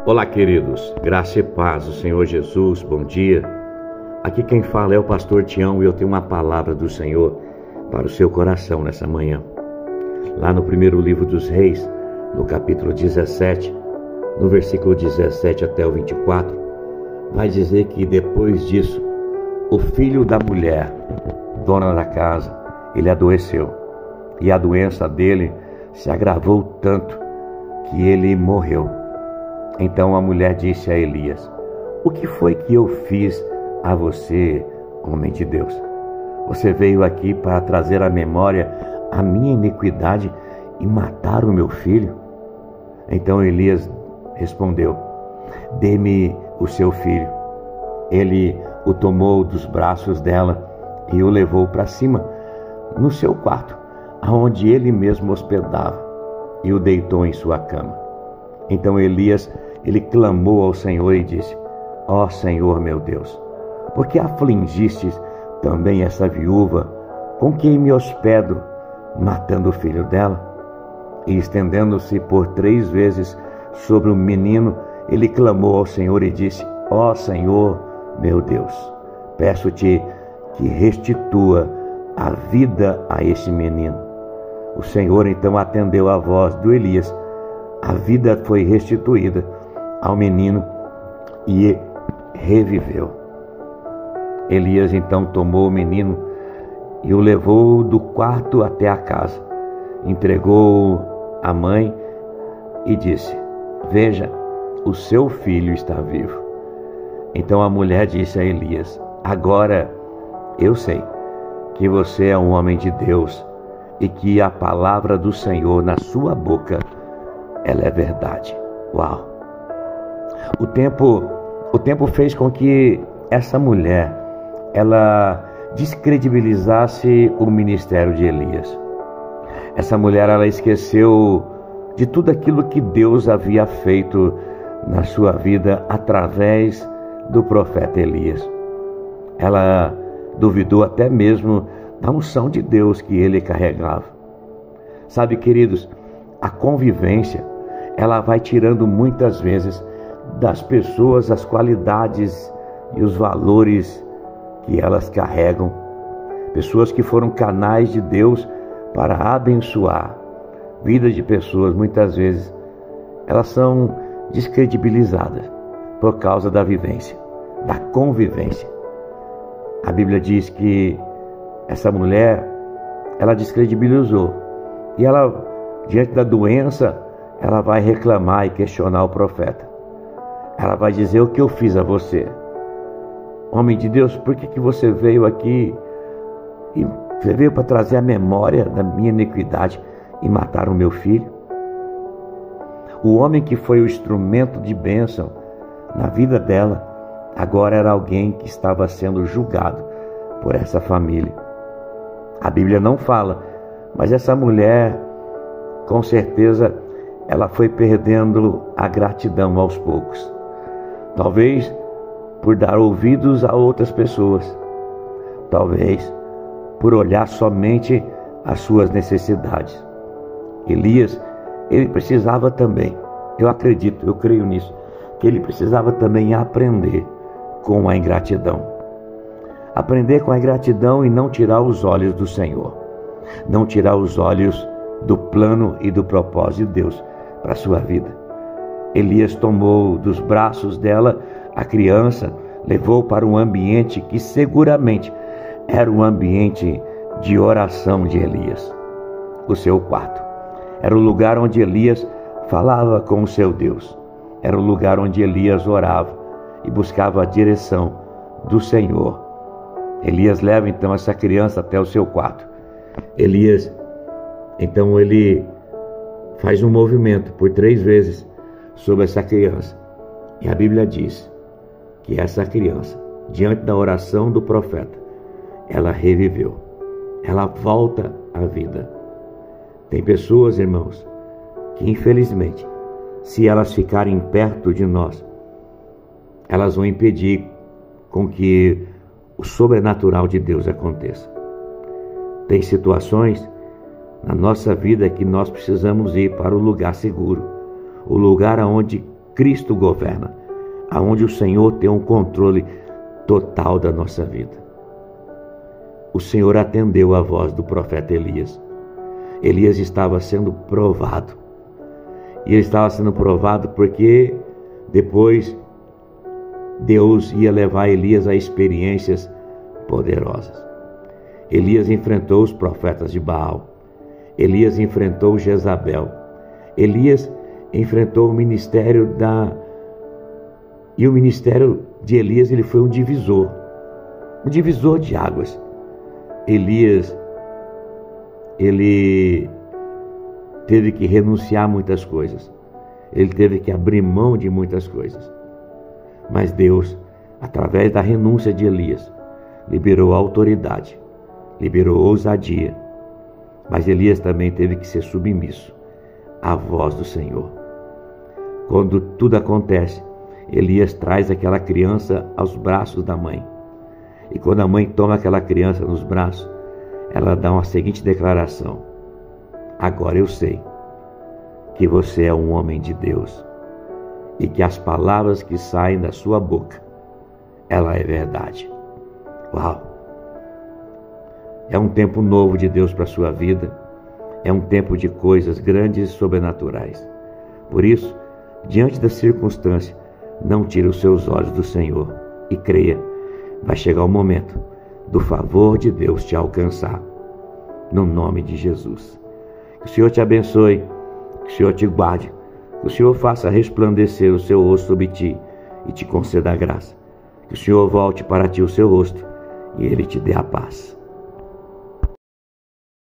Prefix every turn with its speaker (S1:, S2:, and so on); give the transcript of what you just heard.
S1: Olá, queridos, graça e paz do Senhor Jesus, bom dia. Aqui quem fala é o pastor Tião e eu tenho uma palavra do Senhor para o seu coração nessa manhã. Lá no primeiro livro dos Reis, no capítulo 17, no versículo 17 até o 24, vai dizer que depois disso, o filho da mulher, dona da casa, ele adoeceu. E a doença dele se agravou tanto que ele morreu. Então a mulher disse a Elias: "O que foi que eu fiz a você, homem de Deus? Você veio aqui para trazer à memória a minha iniquidade e matar o meu filho?" Então Elias respondeu: "Dê-me o seu filho." Ele o tomou dos braços dela e o levou para cima, no seu quarto, aonde ele mesmo hospedava, e o deitou em sua cama. Então Elias, ele clamou ao Senhor e disse: "Ó Senhor meu Deus, por que afligistes também essa viúva com quem me hospedo, matando o filho dela?" E estendendo-se por 3 vezes sobre o menino, ele clamou ao Senhor e disse: "Ó Senhor meu Deus, peço-te que restitua a vida a esse menino." O Senhor então atendeu a voz do Elias. A vida foi restituída ao menino e reviveu. Elias então tomou o menino e o levou do quarto até a casa. Entregou-o à mãe e disse: "Veja, o seu filho está vivo." Então a mulher disse a Elias: "Agora eu sei que você é um homem de Deus e que a palavra do Senhor na sua boca, ela é verdade." Uau! O tempo fez com que essa mulher, ela descredibilizasse o ministério de Elias. Essa mulher, ela esqueceu de tudo aquilo que Deus havia feito na sua vida através do profeta Elias. Ela duvidou até mesmo da unção de Deus que ele carregava. Sabe, queridos, a convivência, ela vai tirando muitas vezes das pessoas as qualidades e os valores que elas carregam. Pessoas que foram canais de Deus para abençoar vidas de pessoas, muitas vezes elas são descredibilizadas por causa da vivência, da convivência. A Bíblia diz que essa mulher, ela descredibilizou. E ela, diante da doença, ela vai reclamar e questionar o profeta. Ela vai dizer: "O que eu fiz a você? Homem de Deus, por que você veio aqui? E você veio para trazer a memória da minha iniquidade e matar o meu filho?" O homem que foi o instrumento de bênção na vida dela, agora era alguém que estava sendo julgado por essa família. A Bíblia não fala, mas essa mulher, com certeza, ela foi perdendo a gratidão aos poucos. Talvez por dar ouvidos a outras pessoas. Talvez por olhar somente as suas necessidades. Elias, ele precisava também, eu acredito, eu creio nisso, que ele precisava também aprender com a ingratidão. Aprender com a ingratidão e não tirar os olhos do Senhor. Não tirar os olhos do plano e do propósito de Deus para a sua vida. Elias tomou dos braços dela a criança, levou para um ambiente que seguramente era um ambiente de oração de Elias. O seu quarto. Era o lugar onde Elias falava com o seu Deus. Era o lugar onde Elias orava e buscava a direção do Senhor. Elias leva então essa criança até o seu quarto. Elias, então ele faz um movimento por 3 vezes sobre essa criança. E a Bíblia diz que essa criança, diante da oração do profeta, ela reviveu. Ela volta à vida. Tem pessoas, irmãos, que infelizmente, se elas ficarem perto de nós, elas vão impedir com que o sobrenatural de Deus aconteça. Tem situações na nossa vida que nós precisamos ir para o lugar seguro, o lugar onde Cristo governa, aonde o Senhor tem um controle total da nossa vida. O Senhor atendeu a voz do profeta Elias. Elias estava sendo provado. E ele estava sendo provado porque depois Deus ia levar Elias a experiências poderosas. Elias enfrentou os profetas de Baal. Elias enfrentou Jezabel. Elias enfrentou o ministério E o ministério de Elias, ele foi um divisor de águas. Elias, ele teve que renunciar a muitas coisas. Ele teve que abrir mão de muitas coisas. Mas Deus, através da renúncia de Elias, liberou autoridade, liberou ousadia. Mas Elias também teve que ser submisso à voz do Senhor. Quando tudo acontece, Elias traz aquela criança aos braços da mãe. E quando a mãe toma aquela criança nos braços, ela dá uma seguinte declaração: agora eu sei que você é um homem de Deus e que as palavras que saem da sua boca, ela é verdade. Uau! É um tempo novo de Deus para a sua vida. É um tempo de coisas grandes e sobrenaturais. Por isso, diante da circunstância, não tire os seus olhos do Senhor e creia, vai chegar o momento do favor de Deus te alcançar, no nome de Jesus. Que o Senhor te abençoe, que o Senhor te guarde, que o Senhor faça resplandecer o seu rosto sobre ti e te conceda a graça. Que o Senhor volte para ti o seu rosto e Ele te dê a paz.